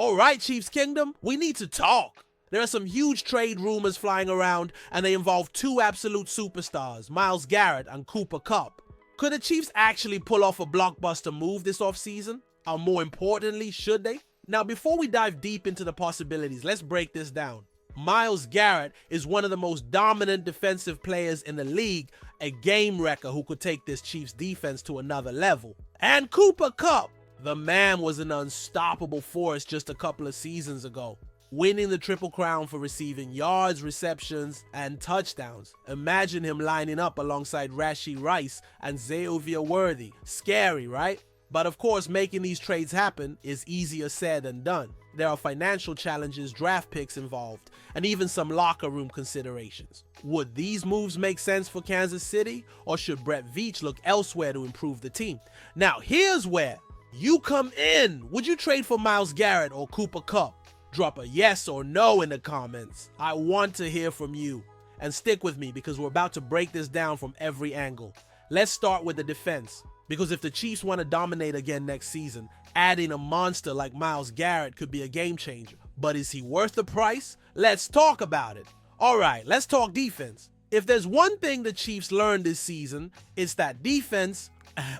All right, Chiefs Kingdom, we need to talk. There are some huge trade rumors flying around, and they involve two absolute superstars, Myles Garrett and Cooper Kupp. Could the Chiefs actually pull off a blockbuster move this offseason? Or more importantly, should they? Now, before we dive deep into the possibilities, let's break this down. Myles Garrett is one of the most dominant defensive players in the league, a game wrecker who could take this Chiefs defense to another level. And Cooper Kupp, the man was an unstoppable force just a couple of seasons ago, winning the Triple Crown for receiving yards, receptions, and touchdowns. Imagine him lining up alongside Rashee Rice and Xavier Worthy. Scary, right? But of course, making these trades happen is easier said than done. There are financial challenges, draft picks involved, and even some locker room considerations. Would these moves make sense for Kansas City, or should Brett Veach look elsewhere to improve the team? Now, here's where you come in. Would you trade for Myles Garrett or Cooper Kupp? Drop a yes or no in the comments. I want to hear from you. And stick with me because we're about to break this down from every angle. Let's start with the defense. Because if the Chiefs want to dominate again next season, adding a monster like Myles Garrett could be a game changer. But is he worth the price? Let's talk about it. All right, let's talk defense. If there's one thing the Chiefs learned this season, it's that defense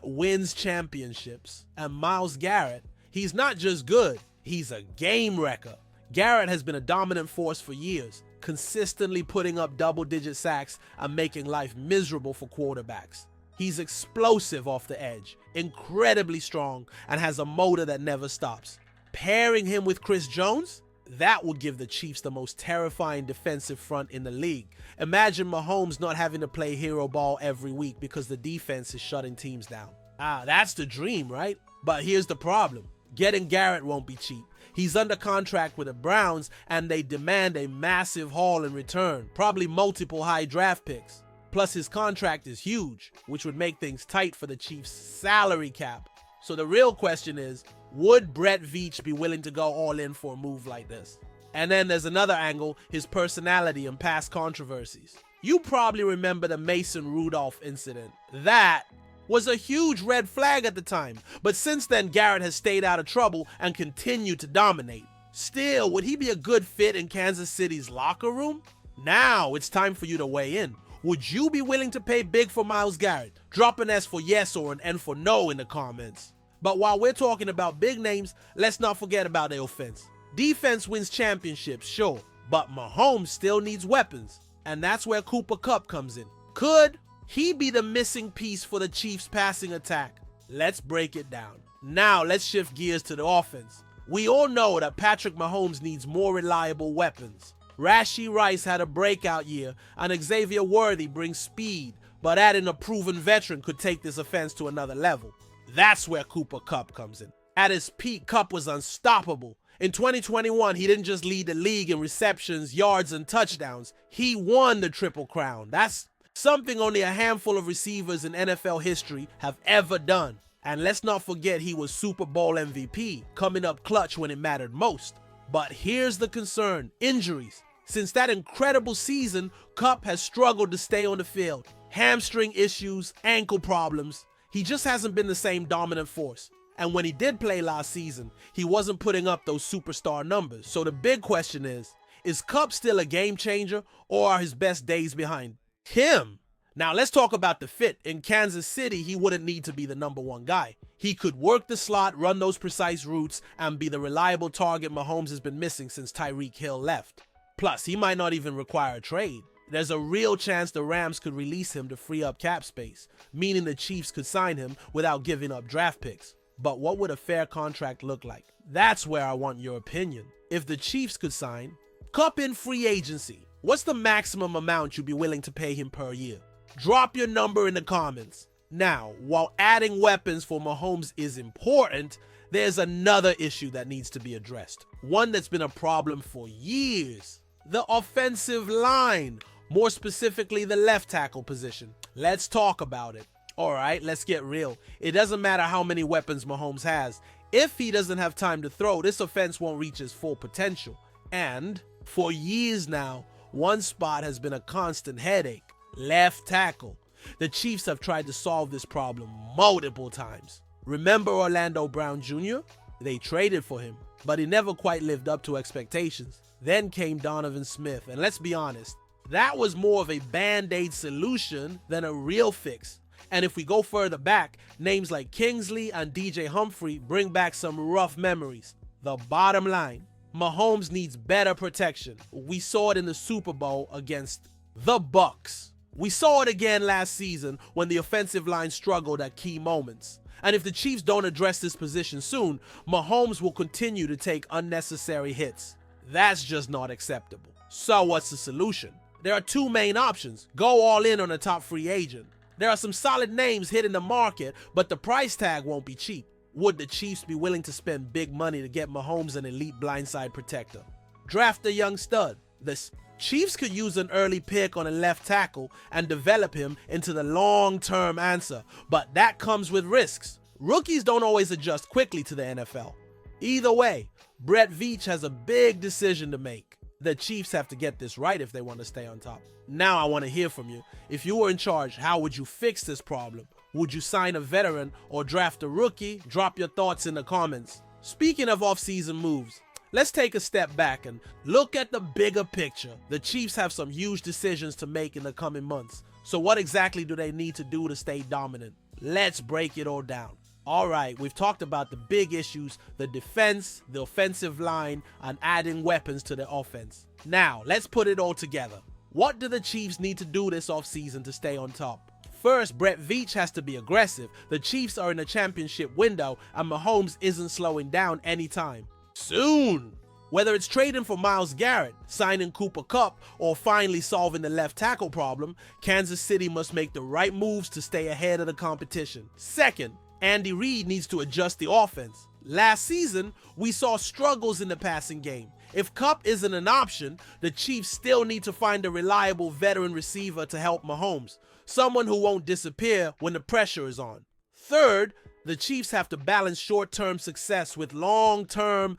wins championships. And Myles Garrett, he's not just good, he's a game wrecker. Garrett has been a dominant force for years, consistently putting up double-digit sacks and making life miserable for quarterbacks. He's explosive off the edge, incredibly strong, and has a motor that never stops. Pairing him with Chris Jones, that would give the Chiefs the most terrifying defensive front in the league. Imagine Mahomes not having to play hero ball every week because the defense is shutting teams down. That's the dream, right? But here's the problem. Getting Garrett won't be cheap. He's under contract with the Browns, and they demand a massive haul in return, probably multiple high draft picks. Plus his contract is huge, which would make things tight for the Chiefs' salary cap. So the real question is, would Brett Veach be willing to go all in for a move like this? And then there's another angle, his personality and past controversies. You probably remember the Mason Rudolph incident. That was a huge red flag at the time, but since then Garrett has stayed out of trouble and continued to dominate. Still, would he be a good fit in Kansas City's locker room? Now it's time for you to weigh in. Would you be willing to pay big for Myles Garrett? Drop an S for yes or an N for no in the comments. But while we're talking about big names, let's not forget about the offense. Defense wins championships, sure, but Mahomes still needs weapons, and that's where Cooper Kupp comes in. Could he be the missing piece for the Chiefs' passing attack? Let's break it down. Now let's shift gears to the offense. We all know that Patrick Mahomes needs more reliable weapons. Rashee Rice had a breakout year, and Xavier Worthy brings speed, but adding a proven veteran could take this offense to another level. That's where Cooper Kupp comes in. At his peak, Kupp was unstoppable. In 2021, he didn't just lead the league in receptions, yards, and touchdowns. He won the Triple Crown. That's something only a handful of receivers in NFL history have ever done. And let's not forget he was Super Bowl MVP, coming up clutch when it mattered most. But here's the concern, injuries. Since that incredible season, Kupp has struggled to stay on the field. Hamstring issues, ankle problems. He just hasn't been the same dominant force. And when he did play last season, he wasn't putting up those superstar numbers. So the big question is Kupp still a game changer, or are his best days behind him? Now let's talk about the fit. In Kansas City, he wouldn't need to be the number one guy. He could work the slot, run those precise routes, and be the reliable target Mahomes has been missing since Tyreek Hill left. Plus, he might not even require a trade. There's a real chance the Rams could release him to free up cap space, meaning the Chiefs could sign him without giving up draft picks. But what would a fair contract look like? That's where I want your opinion. If the Chiefs could sign Kupp in free agency, what's the maximum amount you'd be willing to pay him per year? Drop your number in the comments. Now, while adding weapons for Mahomes is important, there's another issue that needs to be addressed. One that's been a problem for years. The offensive line, more specifically the left tackle position. Let's talk about it. All right, let's get real. It doesn't matter how many weapons Mahomes has. If he doesn't have time to throw, this offense won't reach its full potential. And for years now, one spot has been a constant headache: left tackle. The Chiefs have tried to solve this problem multiple times. Remember Orlando Brown Jr.? They traded for him, but he never quite lived up to expectations. Then came Donovan Smith, and let's be honest, that was more of a band-aid solution than a real fix. And if we go further back, names like Kingsley and DJ Humphrey bring back some rough memories. The bottom line, Mahomes needs better protection. We saw it in the Super Bowl against the Bucs. We saw it again last season when the offensive line struggled at key moments. And if the Chiefs don't address this position soon, Mahomes will continue to take unnecessary hits. That's just not acceptable. So what's the solution? There are two main options. Go all in on a top free agent. There are some solid names hitting the market, but the price tag won't be cheap. Would the Chiefs be willing to spend big money to get Mahomes an elite blindside protector? Draft a young stud. The Chiefs could use an early pick on a left tackle and develop him into the long-term answer, but that comes with risks. Rookies don't always adjust quickly to the NFL. Either way, Brett Veach has a big decision to make. The Chiefs have to get this right if they want to stay on top. Now I want to hear from you. If you were in charge, how would you fix this problem? Would you sign a veteran or draft a rookie? Drop your thoughts in the comments. Speaking of off-season moves, let's take a step back and look at the bigger picture. The Chiefs have some huge decisions to make in the coming months. So what exactly do they need to do to stay dominant? Let's break it all down. Alright, we've talked about the big issues, the defense, the offensive line, and adding weapons to the offense. Now, let's put it all together. What do the Chiefs need to do this offseason to stay on top? First, Brett Veach has to be aggressive. The Chiefs are in a championship window, and Mahomes isn't slowing down anytime soon. Whether it's trading for Myles Garrett, signing Cooper Kupp, or finally solving the left tackle problem, Kansas City must make the right moves to stay ahead of the competition. Second, Andy Reid needs to adjust the offense. Last season, we saw struggles in the passing game. If Kupp isn't an option, the Chiefs still need to find a reliable veteran receiver to help Mahomes, someone who won't disappear when the pressure is on. Third, the Chiefs have to balance short-term success with long-term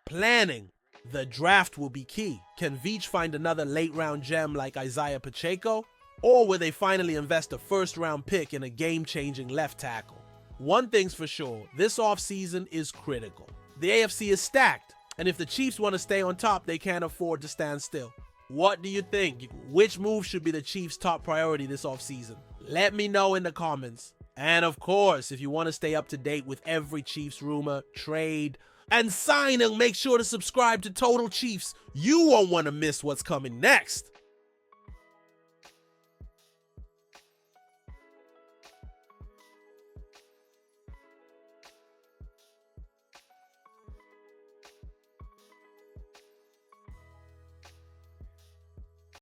planning. The draft will be key. Can Veach find another late-round gem like Isaiah Pacheco? Or will they finally invest a first-round pick in a game-changing left tackle? One thing's for sure, this offseason is critical. The AFC is stacked, and if the Chiefs want to stay on top, they can't afford to stand still. What do you think? Which move should be the Chiefs' top priority this offseason? Let me know in the comments. And of course, if you want to stay up to date with every Chiefs rumor, trade, and signing, make sure to subscribe to Total Chiefs. You won't want to miss what's coming next.